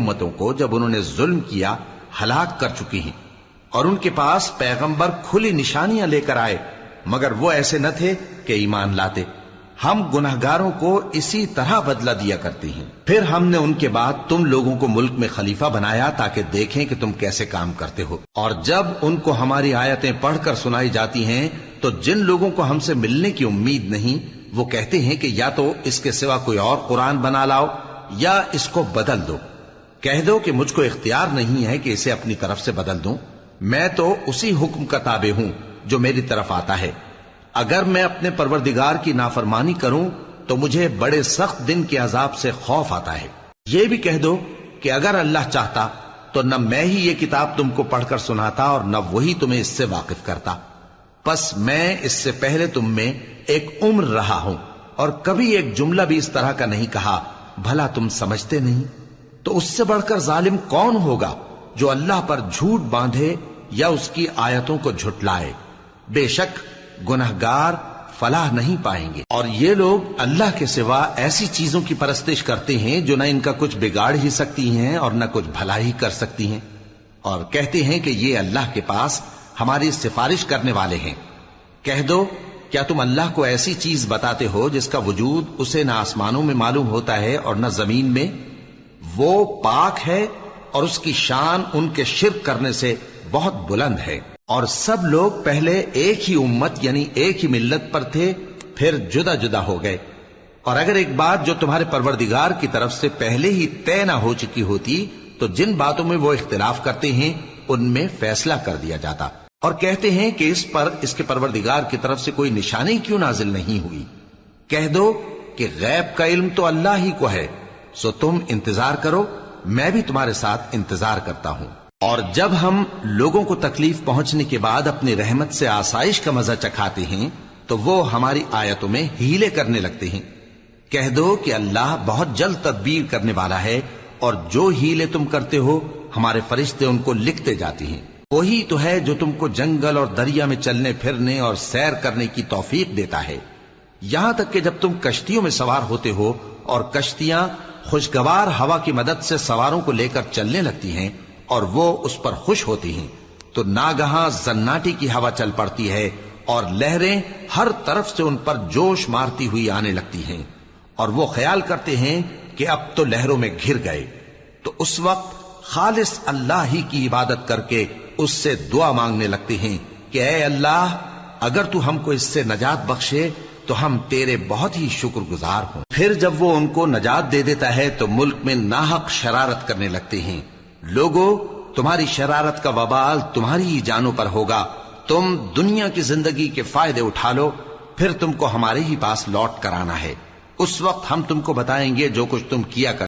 امتوں کو جب انہوں نے ظلم کیا ہلاک کر چکی ہیں، اور ان کے پاس پیغمبر کھلی نشانیاں لے کر آئے، مگر وہ ایسے نہ تھے کہ ایمان لاتے۔ ہم گنہگاروں کو اسی طرح بدلہ دیا کرتے ہیں۔ پھر ہم نے ان کے بعد تم لوگوں کو ملک میں خلیفہ بنایا تاکہ دیکھیں کہ تم کیسے کام کرتے ہو، اور جب ان کو ہماری آیتیں پڑھ کر سنائی جاتی ہیں تو جن لوگوں کو ہم سے ملنے کی امید نہیں وہ کہتے ہیں کہ یا تو اس کے سوا کوئی اور قرآن بنا لاؤ یا اس کو بدل دو۔ کہہ دو کہ مجھ کو اختیار نہیں ہے کہ اسے اپنی طرف سے بدل دوں، میں تو اسی حکم کا تابع ہوں جو میری طرف آتا ہے۔ اگر میں اپنے پروردگار کی نافرمانی کروں تو مجھے بڑے سخت دن کے عذاب سے خوف آتا ہے۔ یہ بھی کہہ دو کہ اگر اللہ چاہتا تو نہ میں ہی یہ کتاب تم کو پڑھ کر سناتا اور نہ وہی تمہیں اس سے واقف کرتا، پس میں اس سے پہلے تم میں ایک عمر رہا ہوں اور کبھی ایک جملہ بھی اس طرح کا نہیں کہا، بھلا تم سمجھتے نہیں؟ تو اس سے بڑھ کر ظالم کون ہوگا جو اللہ پر جھوٹ باندھے یا اس کی آیتوں کو جھٹلائے؟ بے شک گنہگار فلاح نہیں پائیں گے۔ اور یہ لوگ اللہ کے سوا ایسی چیزوں کی پرستش کرتے ہیں جو نہ ان کا کچھ بگاڑ ہی سکتی ہیں اور نہ کچھ بھلا ہی کر سکتی ہیں، اور کہتے ہیں کہ یہ اللہ کے پاس ہماری سفارش کرنے والے ہیں۔ کہہ دو کیا تم اللہ کو ایسی چیز بتاتے ہو جس کا وجود اسے نہ آسمانوں میں معلوم ہوتا ہے اور نہ زمین میں؟ وہ پاک ہے اور اس کی شان ان کے شرک کرنے سے بہت بلند ہے۔ اور سب لوگ پہلے ایک ہی امت یعنی ایک ہی ملت پر تھے، پھر جدا جدا ہو گئے، اور اگر ایک بات جو تمہارے پروردگار کی طرف سے پہلے ہی طے نہ ہو چکی ہوتی تو جن باتوں میں وہ اختلاف کرتے ہیں ان میں فیصلہ کر دیا جاتا۔ اور کہتے ہیں کہ اس پر اس کے پروردگار کی طرف سے کوئی نشانی کیوں نازل نہیں ہوئی؟ کہہ دو کہ غیب کا علم تو اللہ ہی کو ہے، سو تم انتظار کرو، میں بھی تمہارے ساتھ انتظار کرتا ہوں۔ اور جب ہم لوگوں کو تکلیف پہنچنے کے بعد اپنی رحمت سے آسائش کا مزہ چکھاتے ہیں تو وہ ہماری آیتوں میں ہیلے کرنے لگتے ہیں۔ کہہ دو کہ اللہ بہت جلد تدبیر کرنے والا ہے، اور جو ہیلے تم کرتے ہو ہمارے فرشتے ان کو لکھتے جاتے ہیں۔ وہی تو ہے جو تم کو جنگل اور دریا میں چلنے پھرنے اور سیر کرنے کی توفیق دیتا ہے، یہاں تک کہ جب تم کشتیوں میں سوار ہوتے ہو اور کشتیاں خوشگوار ہوا کی مدد سے سواروں کو لے کر چلنے لگتی ہیں اور وہ اس پر خوش ہوتی ہیں، تو ناگہاں زناٹی کی ہوا چل پڑتی ہے اور لہریں ہر طرف سے ان پر جوش مارتی ہوئی آنے لگتی ہیں، اور وہ خیال کرتے ہیں کہ اب تو لہروں میں گھر گئے۔ تو اس وقت خالص اللہ ہی کی عبادت کر کے اس سے دعا مانگنے لگتے ہیں کہ اے اللہ، اگر تو ہم کو اس سے نجات بخشے تو ہم تیرے بہت ہی شکر گزار ہوں۔ پھر جب وہ ان کو نجات دے دیتا ہے تو ملک میں ناحق شرارت کرنے لگتے ہیں۔ لوگو، تمہاری شرارت کا وبال تمہاری ہی جانوں پر ہوگا، تم دنیا کی زندگی کے فائدے اٹھا لو، پھر تم کو ہمارے ہی پاس لوٹ کر آنا ہے، اس وقت ہم تم کو بتائیں گے جو کچھ تم کیا کر